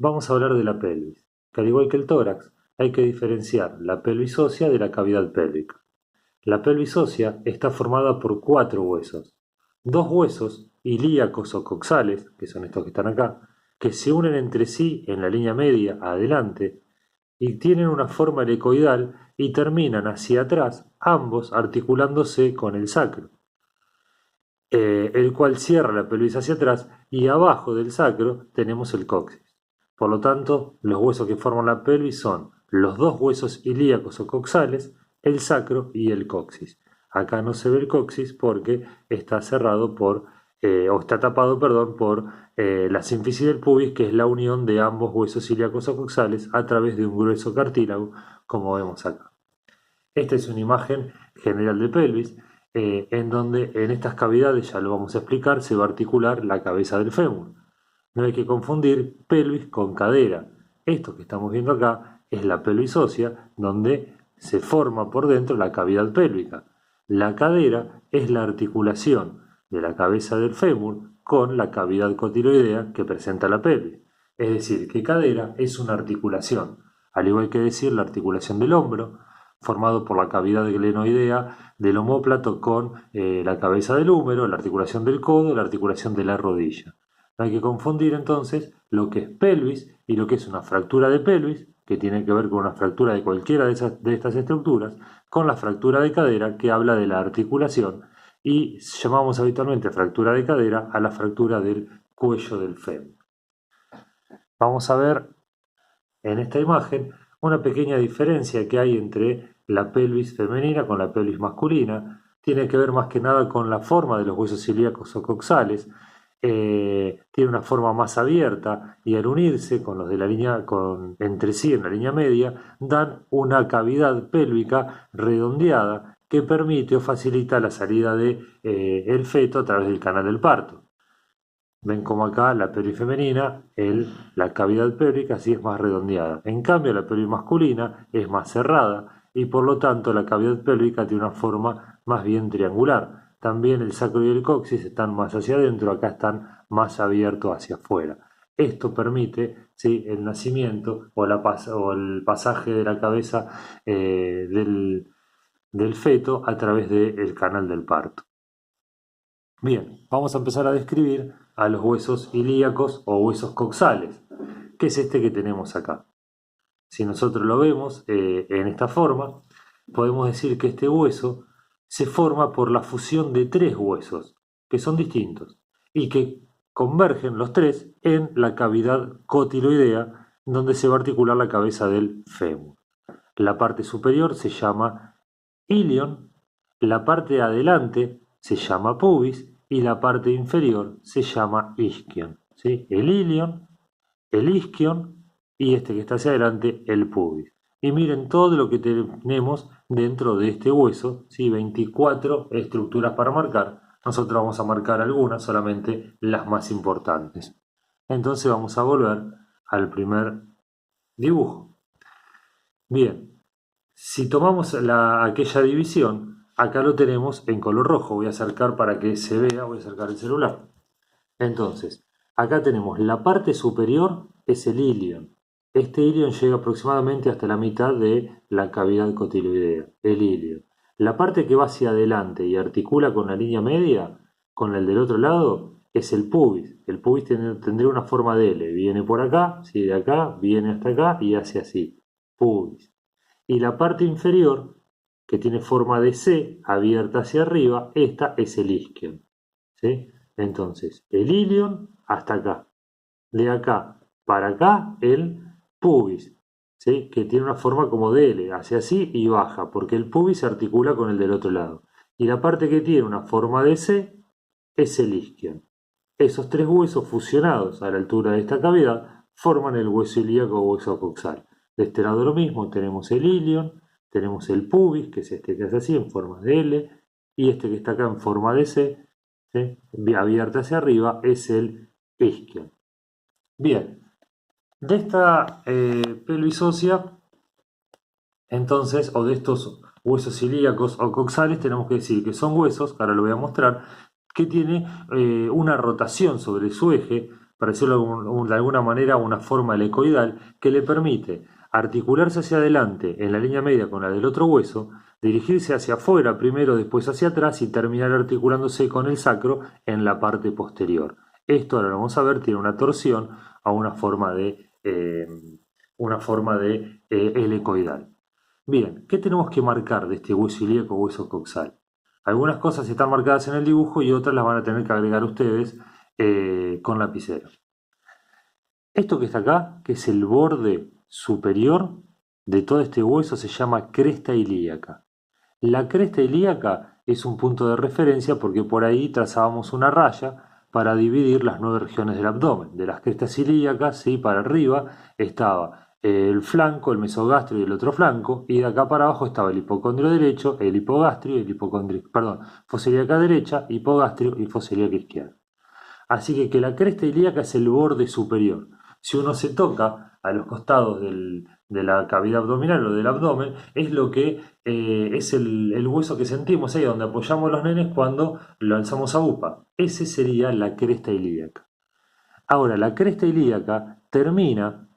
Vamos a hablar de la pelvis, que al igual que el tórax, hay que diferenciar la pelvis ósea de la cavidad pélvica. La pelvis ósea está formada por 4 huesos, 2 huesos ilíacos o coxales, que son estos que están acá, que se unen entre sí en la línea media adelante y tienen una forma helicoidal y terminan hacia atrás, ambos articulándose con el sacro, el cual cierra la pelvis hacia atrás y abajo del sacro tenemos el coxis. Por lo tanto, los huesos que forman la pelvis son los 2 huesos ilíacos o coxales, el sacro y el coxis. Acá no se ve el coxis porque está cerrado o está tapado, perdón, por la sínfisis del pubis, que es la unión de ambos huesos ilíacos o coxales a través de un grueso cartílago, como vemos acá. Esta es una imagen general de pelvis, en donde en estas cavidades, ya lo vamos a explicar, se va a articular la cabeza del fémur. No hay que confundir pelvis con cadera. Esto que estamos viendo acá es la pelvis ósea, donde se forma por dentro la cavidad pélvica. La cadera es la articulación de la cabeza del fémur con la cavidad cotiloidea que presenta la pelvis. Es decir, que cadera es una articulación, al igual que decir la articulación del hombro, formado por la cavidad glenoidea del omóplato con la cabeza del húmero, la articulación del codo, la articulación de la rodilla. No hay que confundir entonces lo que es pelvis y lo que es una fractura de pelvis, que tiene que ver con una fractura de cualquiera de estas estructuras, con la fractura de cadera, que habla de la articulación, y llamamos habitualmente fractura de cadera a la fractura del cuello del fémur. Vamos a ver en esta imagen una pequeña diferencia que hay entre la pelvis femenina con la pelvis masculina. Tiene que ver más que nada con la forma de los huesos ilíacos o coxales. Tiene una forma más abierta y al unirse con los de la línea, entre sí en la línea media, dan una cavidad pélvica redondeada que permite o facilita la salida del el feto a través del canal del parto. Ven como acá la pelvis femenina, la cavidad pélvica sí es más redondeada. En cambio, la pelvis masculina es más cerrada y por lo tanto la cavidad pélvica tiene una forma más bien triangular. También el sacro y el coxis están más hacia adentro, acá están más abiertos hacia afuera. Esto permite, ¿sí?, el nacimiento o el pasaje de la cabeza del feto a través del canal del parto. Bien, vamos a empezar a describir a los huesos ilíacos o huesos coxales, que es este que tenemos acá. Si nosotros lo vemos en esta forma, podemos decir que este hueso se forma por la fusión de 3 huesos, que son distintos, y que convergen los 3 en la cavidad cotiloidea, donde se va a articular la cabeza del fémur. La parte superior se llama ilion, la parte de adelante se llama pubis y la parte inferior se llama isquion. ¿Sí? El ilion, el isquion y este que está hacia adelante, el pubis. Y miren todo lo que tenemos dentro de este hueso, ¿sí? 24 estructuras para marcar. Nosotros vamos a marcar algunas, solamente las más importantes. Entonces vamos a volver al primer dibujo. Bien, si tomamos aquella división, acá lo tenemos en color rojo. Voy a acercar para que se vea, voy a acercar el celular. Entonces, acá tenemos la parte superior, es el ilion. Este ilion llega aproximadamente hasta la mitad de la cavidad cotiloidea, el ilion. La parte que va hacia adelante y articula con la línea media, con el del otro lado, es el pubis. El pubis tendría una forma de L. Viene por acá, sigue de acá, viene hasta acá y hace así. Pubis. Y la parte inferior, que tiene forma de C, abierta hacia arriba, esta es el isquion. ¿Sí? Entonces, el ilion hasta acá. De acá para acá, el pubis, ¿sí?, que tiene una forma como de L, hacia así y baja, porque el pubis se articula con el del otro lado. Y la parte que tiene una forma de C es el isquion. Esos 3 huesos fusionados a la altura de esta cavidad forman el hueso ilíaco o hueso coxal. De este lado lo mismo, tenemos el ilion, tenemos el pubis, que es este que hace así en forma de L, y este que está acá en forma de C, ¿sí?, abierta hacia arriba, es el isquion. Bien, de esta pelvis ósea, entonces, o de estos huesos ilíacos o coxales, tenemos que decir que son huesos, que ahora lo voy a mostrar, que tiene una rotación sobre su eje para decirlo de alguna manera, una forma helicoidal que le permite articularse hacia adelante en la línea media con la del otro hueso, dirigirse hacia afuera primero, después hacia atrás y terminar articulándose con el sacro en la parte posterior. Esto, ahora lo vamos a ver, tiene una torsión a una forma de helicoidal. Bien, ¿qué tenemos que marcar de este hueso ilíaco o hueso coxal? Algunas cosas están marcadas en el dibujo y otras las van a tener que agregar ustedes con lapicero. Esto que está acá, que es el borde superior de todo este hueso, se llama cresta ilíaca. La cresta ilíaca es un punto de referencia porque por ahí trazábamos una raya para dividir las 9 regiones del abdomen. De las crestas ilíacas, ¿sí? Para arriba estaba el flanco, el mesogastrio y el otro flanco, y de acá para abajo estaba el hipocondrio derecho, el hipogastrio, fosa ilíaca derecha, hipogastrio y fosa ilíaca izquierda. Así que la cresta ilíaca es el borde superior. Si uno se toca a los costados de la cavidad abdominal o del abdomen, es lo que es el hueso que sentimos ahí donde apoyamos los nenes cuando lo alzamos a UPA. Ese sería la cresta ilíaca. Ahora, la cresta ilíaca termina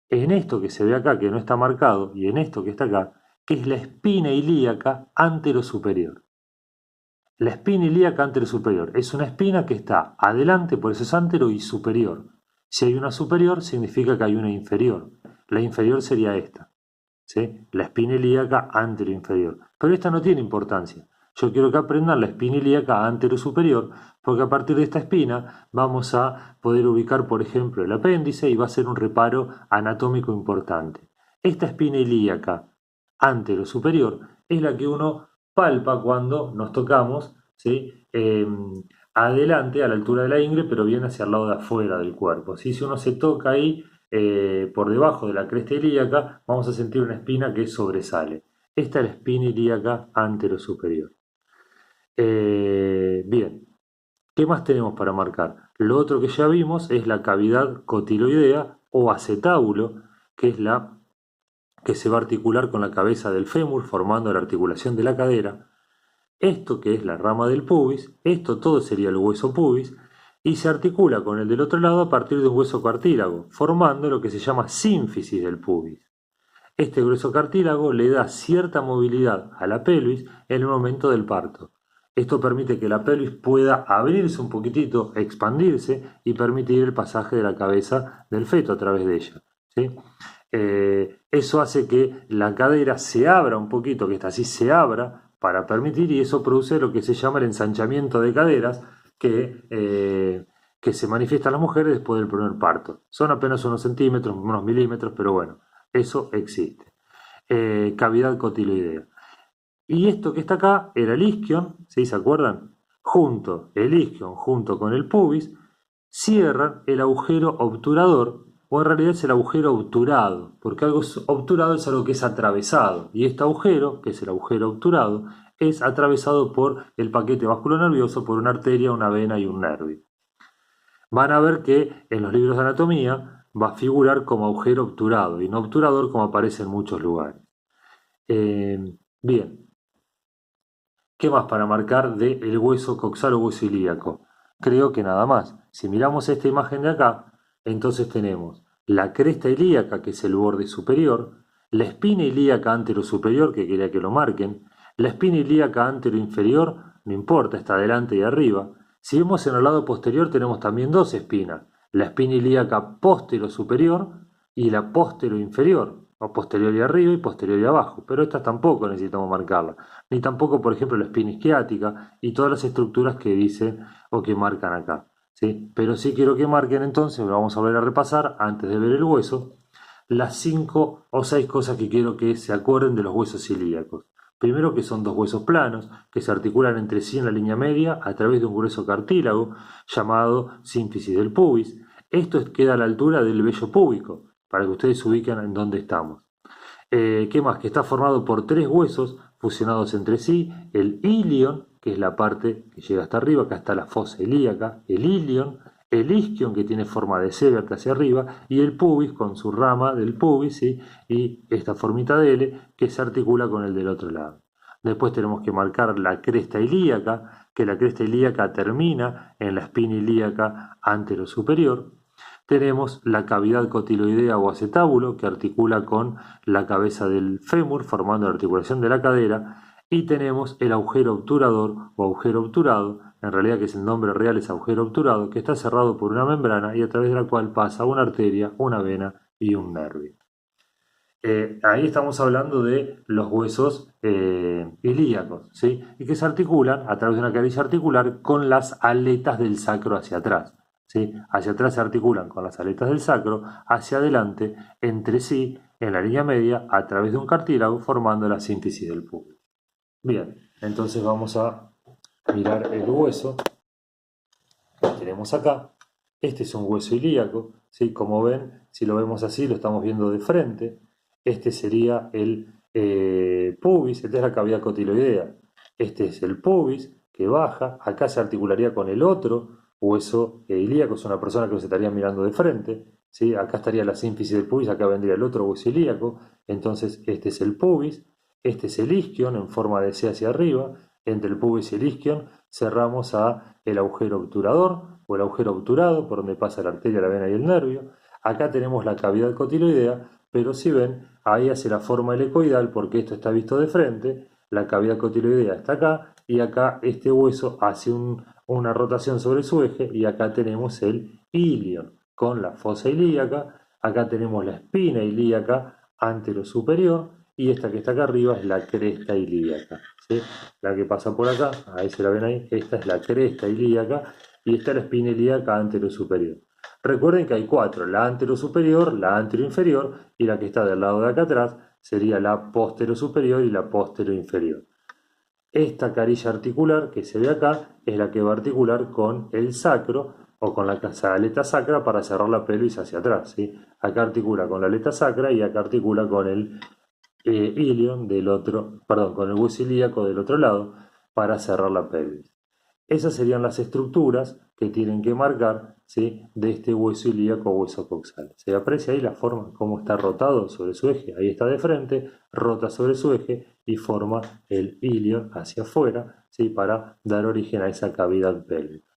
en esto que se ve acá, que no está marcado, y en esto que está acá, que es la espina ilíaca anterosuperior. La espina ilíaca anterosuperior es una espina que está adelante, por eso es antero, y superior. Si hay una superior, significa que hay una inferior. La inferior sería esta, ¿sí? La espina ilíaca anteroinferior. Pero esta no tiene importancia. Yo quiero que aprendan la espina ilíaca anterosuperior, porque a partir de esta espina vamos a poder ubicar, por ejemplo, el apéndice y va a ser un reparo anatómico importante. Esta espina ilíaca anterosuperior es la que uno palpa cuando nos tocamos, ¿sí? Adelante, a la altura de la ingle, pero bien hacia el lado de afuera del cuerpo, ¿sí? Si uno se toca ahí por debajo de la cresta ilíaca, vamos a sentir una espina que sobresale. Esta es la espina ilíaca anterosuperior. Bien, ¿qué más tenemos para marcar? Lo otro que ya vimos es la cavidad cotiloidea o acetábulo, que es la que se va a articular con la cabeza del fémur, formando la articulación de la cadera. Esto que es la rama del pubis, esto todo sería el hueso pubis, y se articula con el del otro lado a partir de un hueso cartílago, formando lo que se llama sínfisis del pubis. Este grueso cartílago le da cierta movilidad a la pelvis en el momento del parto. Esto permite que la pelvis pueda abrirse un poquitito, expandirse y permitir el pasaje de la cabeza del feto a través de ella, ¿sí? Eso hace que la cadera se abra un poquito, que esta así se abra para permitir, y eso produce lo que se llama el ensanchamiento de caderas que se manifiesta en las mujeres después del primer parto. Son apenas unos centímetros, unos milímetros, pero bueno, eso existe. Cavidad cotiloidea. Y esto que está acá era el isquion, ¿sí? ¿Se acuerdan? El isquion junto con el pubis cierran el agujero obturador, o en realidad es el agujero obturado, porque algo obturado es algo que es atravesado, y este agujero, que es el agujero obturado, es atravesado por el paquete vasculonervioso, por una arteria, una vena y un nervio. Van a ver que en los libros de anatomía va a figurar como agujero obturado y no obturador como aparece en muchos lugares. Bien, ¿qué más para marcar del hueso coxal o hueso ilíaco? Creo que nada más. Si miramos esta imagen de acá, entonces tenemos la cresta ilíaca, que es el borde superior, la espina ilíaca anterosuperior, que quería que lo marquen, la espina ilíaca anteroinferior, no importa, está adelante y arriba. Si vemos en el lado posterior tenemos también dos espinas, la espina ilíaca posterosuperior y la posteroinferior, o posterior y arriba y posterior y abajo, pero estas tampoco necesitamos marcarlas, ni tampoco, por ejemplo, la espina isquiática y todas las estructuras que dicen o que marcan acá, ¿sí? Pero sí quiero que marquen entonces, lo vamos a volver a repasar antes de ver el hueso, las 5 o 6 cosas que quiero que se acuerden de los huesos ilíacos. Primero, que son dos huesos planos que se articulan entre sí en la línea media a través de un grueso cartílago llamado sínfisis del pubis. Esto queda a la altura del vello púbico, para que ustedes se ubiquen en dónde estamos. ¿Qué más? Que está formado por 3 huesos fusionados entre sí, el ilion, que es la parte que llega hasta arriba, acá está la fosa ilíaca, el ilion, el isquion, que tiene forma de C verta hacia arriba, y el pubis con su rama del pubis, ¿sí? Y esta formita de L que se articula con el del otro lado. Después tenemos que marcar la cresta ilíaca, que la cresta ilíaca termina en la espina ilíaca anterosuperior. tenemos la cavidad cotiloidea o acetábulo que articula con la cabeza del fémur formando la articulación de la cadera, y tenemos el agujero obturador o agujero obturado, en realidad que es el nombre real es agujero obturado, que está cerrado por una membrana y a través de la cual pasa una arteria, una vena y un nervio. Ahí estamos hablando de los huesos ilíacos, ¿sí? Y que se articulan a través de una caricia articular con las aletas del sacro hacia atrás, ¿sí? Hacia atrás se articulan con las aletas del sacro, hacia adelante, entre sí, en la línea media, a través de un cartílago, formando la síntesis del pubis. Bien, entonces vamos a mirar el hueso que tenemos acá. Este es un hueso ilíaco, ¿sí? Como ven, si lo vemos así, lo estamos viendo de frente. Este sería el pubis, esta es la cavidad cotiloidea. Este es el pubis que baja, acá se articularía con el otro hueso ilíaco, es una persona que se estaría mirando de frente, ¿sí? Acá estaría la sínfisis del pubis, acá vendría el otro hueso ilíaco, entonces este es el pubis, este es el isquion en forma de C hacia arriba, entre el pubis y el isquion cerramos a el agujero obturador o el agujero obturado por donde pasa la arteria, la vena y el nervio. Acá tenemos la cavidad cotiloidea, pero si ven, ahí hace la forma helicoidal porque esto está visto de frente, la cavidad cotiloidea está acá y acá este hueso hace una rotación sobre su eje y acá tenemos el ilion con la fosa ilíaca, acá tenemos la espina ilíaca anterosuperior y esta que está acá arriba es la cresta ilíaca, ¿sí? La que pasa por acá, ahí se la ven ahí, esta es la cresta ilíaca y esta es la espina ilíaca anterosuperior. Recuerden que hay cuatro, la anterosuperior, la anteroinferior y la que está del lado de acá atrás sería la posterosuperior y la posteroinferior. Esta carilla articular que se ve acá es la que va a articular con el sacro o con la aleta sacra para cerrar la pelvis hacia atrás, ¿sí? Acá articula con la aleta sacra y acá articula con el ilion del otro, perdón, con el hueso ilíaco del otro lado para cerrar la pelvis. Esas serían las estructuras que tienen que marcar, ¿sí?, de este hueso ilíaco o hueso coxal. Se aprecia ahí la forma, cómo está rotado sobre su eje. Ahí está de frente, rota sobre su eje y forma el ilion hacia afuera, ¿sí?, para dar origen a esa cavidad pélvica.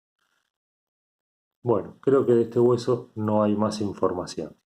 Bueno, creo que de este hueso no hay más información.